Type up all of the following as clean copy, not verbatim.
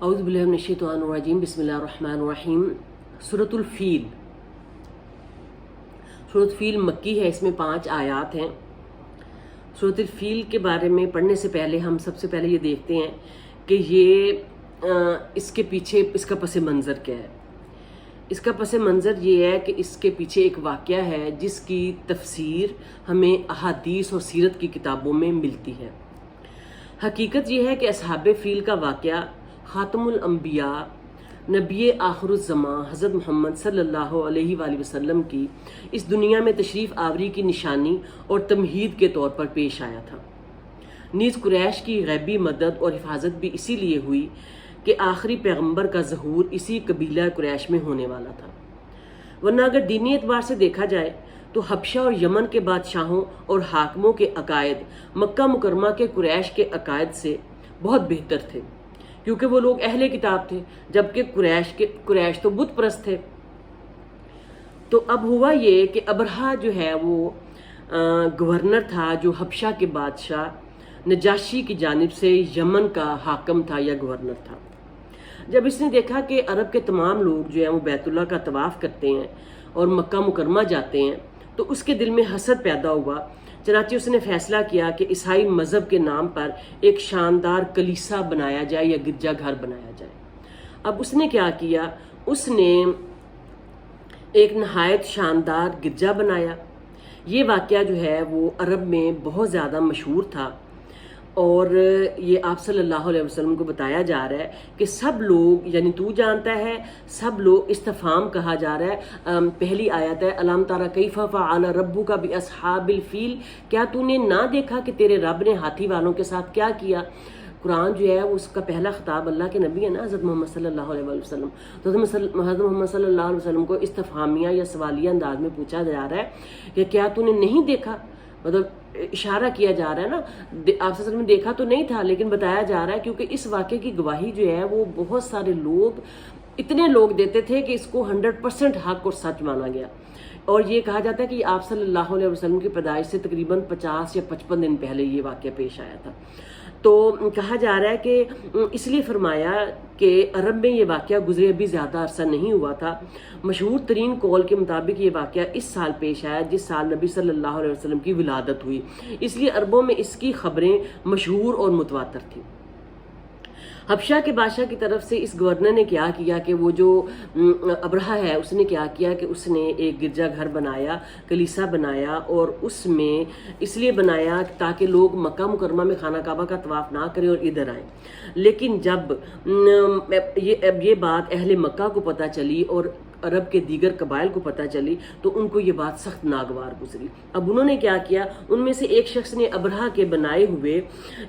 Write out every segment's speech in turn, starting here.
اعوذ باللہ من الشیطان الرجیم بسم اللہ الرحمن الرحیم۔ سورۃ الفیل مکی ہے، اس میں 5 آیات ہیں۔ سورۃ الفیل کے بارے میں پڑھنے سے پہلے ہم سب سے پہلے یہ دیکھتے ہیں کہ اس کے پیچھے اس کا پس منظر کیا ہے۔ اس کا پس منظر یہ ہے کہ اس کے پیچھے ایک واقعہ ہے جس کی تفسیر ہمیں احادیث اور سیرت کی کتابوں میں ملتی ہے۔ حقیقت یہ ہے کہ اصحاب فیل کا واقعہ خاتم الانبیاء نبی آخر الزمان حضرت محمد صلی اللہ علیہ وآلہ وسلم کی اس دنیا میں تشریف آوری کی نشانی اور تمہید کے طور پر پیش آیا تھا۔ نیز قریش کی غیبی مدد اور حفاظت بھی اسی لیے ہوئی کہ آخری پیغمبر کا ظہور اسی قبیلہ قریش میں ہونے والا تھا، ورنہ اگر دینی اعتبار سے دیکھا جائے تو حبشہ اور یمن کے بادشاہوں اور حاکموں کے عقائد مکہ مکرمہ کے قریش کے عقائد سے بہت بہتر تھے، کیونکہ وہ لوگ اہل کتاب تھے، جبکہ قریش تو بت پرست تھے۔ تو اب ہوا یہ کہ ابرہہ جو ہے وہ گورنر تھا، جو حبشہ کے بادشاہ نجاشی کی جانب سے یمن کا حاکم تھا یا گورنر تھا۔ جب اس نے دیکھا کہ عرب کے تمام لوگ جو ہیں وہ بیت اللہ کا طواف کرتے ہیں اور مکہ مکرمہ جاتے ہیں تو اس کے دل میں حسد پیدا ہوا، چنانچہ اس نے فیصلہ کیا کہ عیسائی مذہب کے نام پر ایک شاندار کلیسا بنایا جائے یا گرجا گھر بنایا جائے۔ اب اس نے کیا کیا، اس نے ایک نہایت شاندار گرجا بنایا۔ یہ واقعہ جو ہے وہ عرب میں بہت زیادہ مشہور تھا، اور یہ آپ صلی اللہ علیہ وسلم کو بتایا جا رہا ہے کہ سب لوگ، یعنی تو جانتا ہے، سب لوگ، استفہام کہا جا رہا ہے۔ پہلی آیت ہے الم تری کیف فعل ربک باصحاب الفیل، کیا تو نے نہ دیکھا کہ تیرے رب نے ہاتھی والوں کے ساتھ کیا کیا۔ قرآن جو ہے اس کا پہلا خطاب اللہ کے نبی ہے نا، حضرت محمد صلی اللہ علیہ وسلم، تو حضرت محمد صلی اللہ علیہ وسلم کو استفہامیہ یا سوالیہ انداز میں پوچھا جا رہا ہے کہ کیا تو نے نہیں دیکھا، مطلب اشارہ کیا جا رہا ہے نا، آپ صلی اللہ علیہ وسلم نے دیکھا تو نہیں تھا لیکن بتایا جا رہا ہے، کیونکہ اس واقعے کی گواہی جو ہے وہ بہت سارے لوگ، اتنے لوگ دیتے تھے کہ اس کو 100% حق اور سچ مانا گیا۔ اور یہ کہا جاتا ہے کہ آپ صلی اللہ علیہ وسلم کی پیدائش سے تقریباً 50 یا 55 دن پہلے یہ واقعہ پیش آیا تھا۔ تو کہا جا رہا ہے کہ اس لیے فرمایا کہ عرب میں یہ واقعہ گزرے ابھی زیادہ عرصہ نہیں ہوا تھا۔ مشہور ترین قول کے مطابق یہ واقعہ اس سال پیش آیا جس سال نبی صلی اللہ علیہ وسلم کی ولادت ہوئی، اس لیے عربوں میں اس کی خبریں مشہور اور متواتر تھیں۔ حبشہ کے بادشاہ کی طرف سے اس گورنر نے کیا کیا کہ وہ جو ابرہہ ہے اس نے کیا کیا کہ اس نے ایک گرجا گھر بنایا، کلیسا بنایا، اور اس میں اس لیے بنایا تاکہ لوگ مکہ مکرمہ میں خانہ کعبہ کا طواف نہ کریں اور ادھر آئیں۔ لیکن جب یہ بات اہل مکہ کو پتہ چلی اور عرب کے دیگر قبائل کو پتہ چلی تو ان کو یہ بات سخت ناگوار گزری۔ اب انہوں نے کیا کیا، ان میں سے ایک شخص نے ابرہہ کے بنائے ہوئے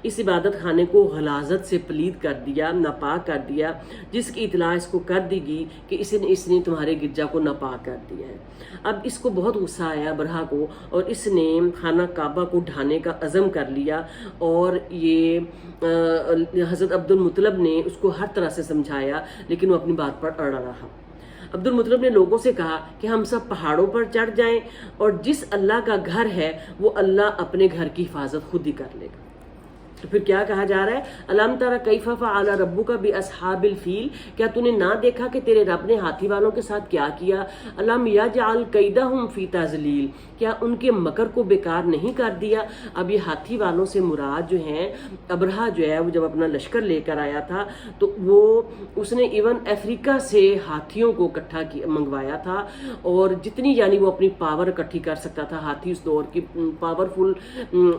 اس عبادت خانے کو غلاظت سے پلید کر دیا، ناپاک کر دیا، جس کی اطلاع اس کو کر دی گئی کہ اس نے تمہارے گرجا کو ناپاک کر دیا ہے۔ اب اس کو بہت غصہ آیا ابرہہ کو، اور اس نے خانہ کعبہ کو ڈھانے کا عزم کر لیا، اور یہ حضرت عبد المطلب نے اس کو ہر طرح سے سمجھایا لیکن وہ اپنی بات پر اڑا رہا۔ عبد المطلب نے لوگوں سے کہا کہ ہم سب پہاڑوں پر چڑھ جائیں، اور جس اللہ کا گھر ہے وہ اللہ اپنے گھر کی حفاظت خود ہی کر لے گا۔ تو پھر کیا کہا جا رہا ہے، الم تری کیف فعل ربک باصحاب الفیل، کیا تو نے نہ دیکھا کہ تیرے رب نے ہاتھی والوں کے ساتھ کیا کیا۔ الم یجعل کیدہم فی تضلیل، کیا ان کے مکر کو بیکار نہیں کر دیا۔ اب یہ ہاتھی والوں سے مراد جو ہیں، ابرہہ جو ہے وہ جب اپنا لشکر لے کر آیا تھا تو اس نے ایون افریقہ سے ہاتھیوں کو اکٹھا منگوایا تھا، اور جتنی یعنی وہ اپنی پاور اکٹھی کر سکتا تھا، ہاتھی اس دور کی پاورفل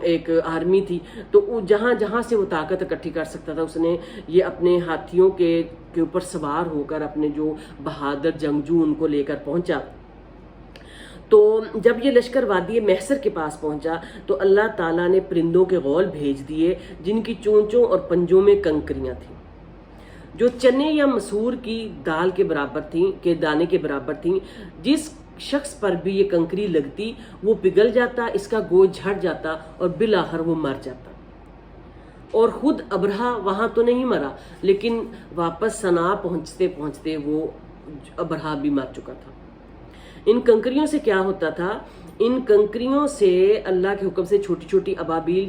ایک آرمی تھی، تو جہاں سے وہ طاقت اکٹھی کر سکتا تھا اس نے یہ اپنے ہاتھیوں کے اوپر سوار ہو کر اپنے جو بہادر جنگجو ان کو لے کر پہنچا۔ تو جب یہ لشکر وادی محصر کے پاس پہنچا تو اللہ تعالیٰ نے پرندوں کے غول بھیج دیے جن کی چونچوں اور پنجوں میں کنکریاں تھیں، جو چنے یا مسور کی دال کے برابر تھیں، کے دانے کے برابر تھیں۔ جس شخص پر بھی یہ کنکری لگتی وہ پگھل جاتا، اس کا گوشت جھڑ جاتا اور بالآخر وہ مر جاتا۔ اور خود ابرہہ وہاں تو نہیں مرا، لیکن واپس صنعاء پہنچتے پہنچتے وہ ابرہہ بھی مر چکا تھا۔ ان کنکریوں سے کیا ہوتا تھا، ان کنکریوں سے اللہ کے حکم سے چھوٹی چھوٹی ابابیل